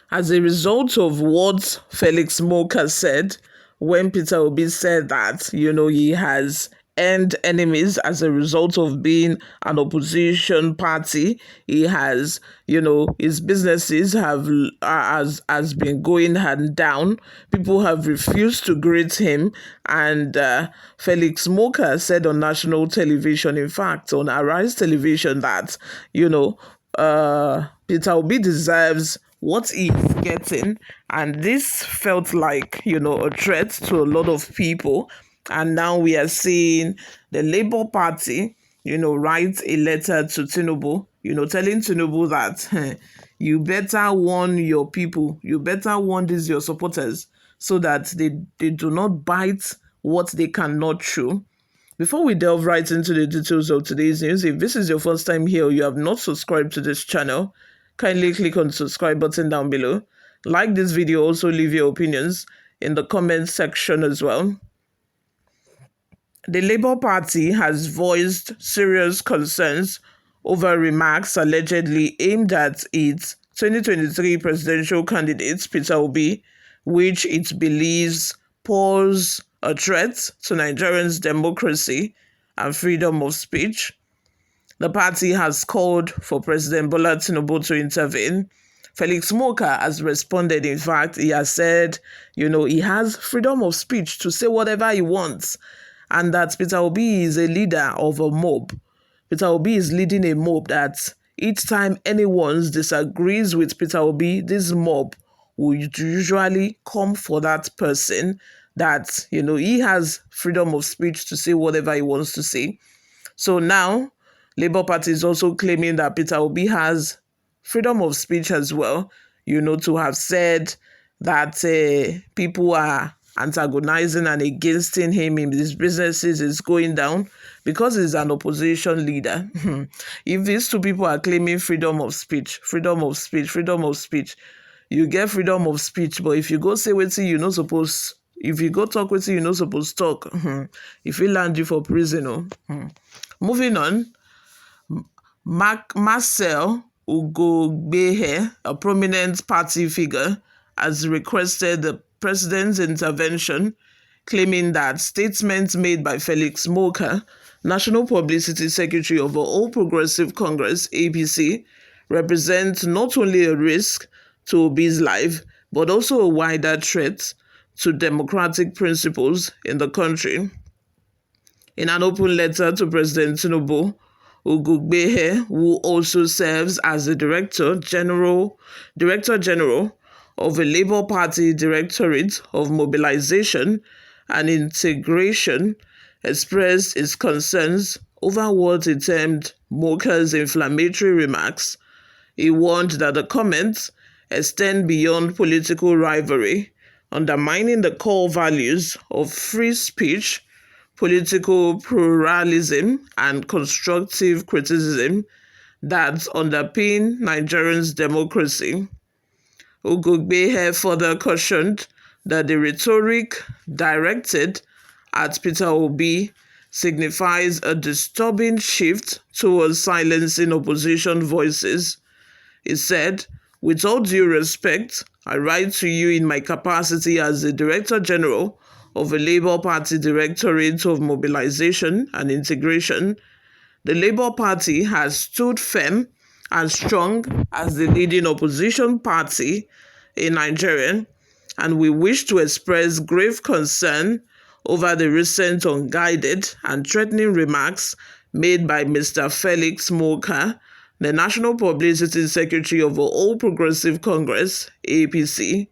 as a result of what Felix Morka said, when Peter Obi said that, he has earned enemies as a result of being an opposition party. He has, his businesses has been going hand down. People have refused to greet him, and Felix Morka said on national television, in fact, on Arise television, that Peter Obi deserves what he's getting, and this felt like a threat to a lot of people. And now we are seeing the Labour Party write a letter to Tinubu, telling Tinubu that you better warn your people, you better warn these your supporters, so that they do not bite what they cannot chew. Before we delve right into the details of today's news, if this is your first time here or you have not subscribed to this channel, kindly click on the subscribe button down below. Like this video, also leave your opinions in the comment section as well. The Labour Party has voiced serious concerns over remarks allegedly aimed at its 2023 presidential candidate, Peter Obi, which it believes pose a threat to Nigerians' democracy and freedom of speech. The party has called for President Bola Tinubu to intervene. Felix Morka has responded. In fact, he has said, he has freedom of speech to say whatever he wants, and that Peter Obi is a leader of a mob. Peter Obi is leading a mob that each time anyone disagrees with Peter Obi, this mob will usually come for that person, that, he has freedom of speech to say whatever he wants to say. So now, Labour Party is also claiming that Peter Obi has freedom of speech as well, to have said that people are antagonizing and against him in his businesses is going down because he's an opposition leader. If these two people are claiming freedom of speech, you get freedom of speech, but if you go say what you're not supposed, if you go talk what you're not supposed to talk, if he land you for prison. Moving on, Marcel Ugogbehe, a prominent party figure, has requested the president's intervention, claiming that statements made by Felix Morka, National Publicity Secretary of the All Progressive Congress, APC, represent not only a risk to Obi's life, but also a wider threat to democratic principles in the country. In an open letter to President Tinubu, Ugogbehe, who also serves as the Director General of the Labour Party Directorate of Mobilization and Integration, expressed his concerns over what he termed Morka's inflammatory remarks. He warned that the comments extend beyond political rivalry, undermining the core values of free speech, political pluralism, and constructive criticism that underpin Nigerians' democracy. Ugogbehe further cautioned that the rhetoric directed at Peter Obi signifies a disturbing shift towards silencing opposition voices. He said, "With all due respect, I write to you in my capacity as the Director General of the Labour Party Directorate of Mobilization and Integration. The Labour Party has stood firm and strong as the leading opposition party in Nigeria, and we wish to express grave concern over the recent unguided and threatening remarks made by Mr. Felix Morka, the National Publicity Secretary of the All Progressive Congress, APC.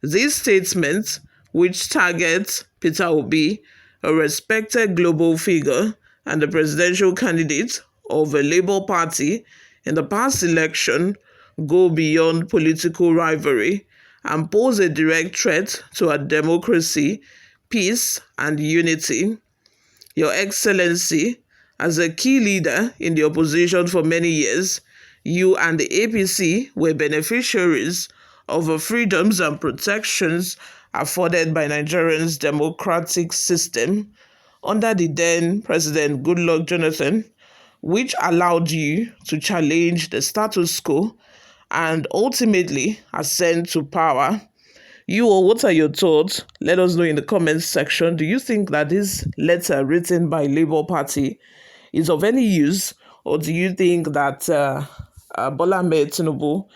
These statements, which target Peter Obi, a respected global figure and the presidential candidate of the Labour Party in the past election, go beyond political rivalry and pose a direct threat to our democracy, peace, and unity. Your Excellency, as a key leader in the opposition for many years, you and the APC were beneficiaries of the freedoms and protections afforded by Nigeria's democratic system under the then President Goodluck Jonathan, which allowed you to challenge the status quo and ultimately ascend to power. You all, what are your thoughts? Let us know in the comments section. Do you think that this letter written by Labour Party is of any use, or do you think that Bola Ahmed Tinubu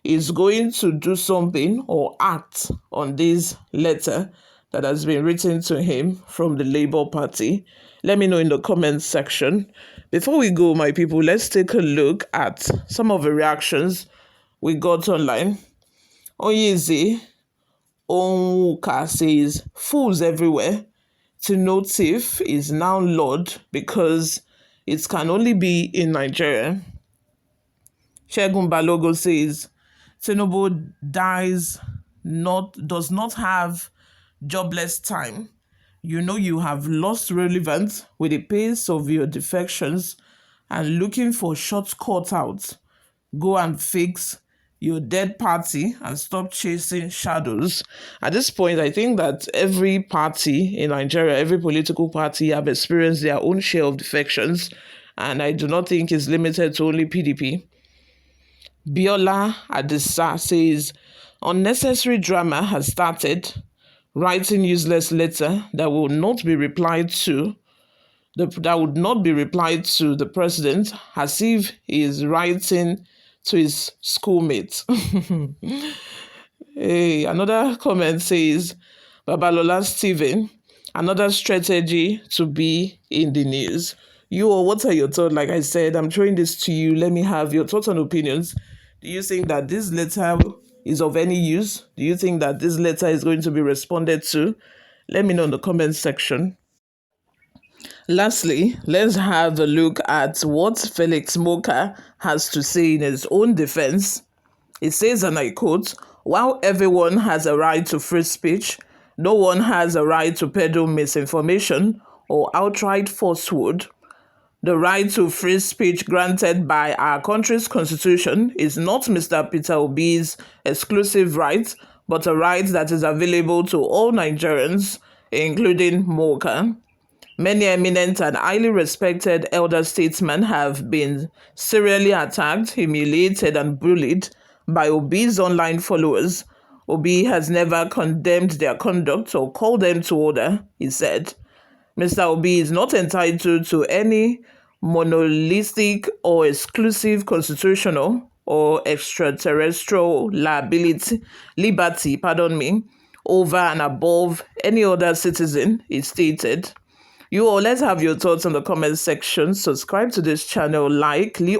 is going to do something or act on this letter that has been written to him from the Labour Party? Let me know in the comments section. Before we go, my people, let's take a look at some of the reactions we got online. Oyezi Onwuka says, fools everywhere. To know thief is now Lord because it can only be in Nigeria. Shegun Balogo says, Tinubu does not have jobless time. You know you have lost relevance with the pace of your defections and looking for shortcut out. Go and fix your dead party and stop chasing shadows. At this point, I think that every party in Nigeria, every political party have experienced their own share of defections, and I do not think it's limited to only PDP. Biola Adisa says, unnecessary drama has started. Writing useless letter that will not be replied to that would not be replied to the president as if he is writing to his schoolmates. Hey, another comment says, Babalola Stephen, another strategy to be in the news. You all, what are your thoughts? Like I said, I'm throwing this to you. Let me have your thoughts and opinions. Do you think that this letter is of any use? Do you think that this letter is going to be responded to? Let me know in the comments section. Lastly, let's have a look at what Felix Morka has to say in his own defense. It says, and I quote, while everyone has a right to free speech, no one has a right to peddle misinformation or outright falsehood. The right to free speech granted by our country's constitution is not Mr. Peter Obi's exclusive right, but a right that is available to all Nigerians, including Morka. Many eminent and highly respected elder statesmen have been serially attacked, humiliated, and bullied by Obi's online followers. Obi has never condemned their conduct or called them to order, he said. Mr. Obi is not entitled to any monolithic or exclusive constitutional or extraterrestrial liberty, over and above any other citizen, he stated. You all, let's have your thoughts in the comment section. Subscribe to this channel,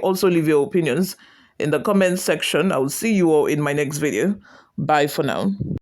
also leave your opinions in the comment section. I will see you all in my next video. Bye for now.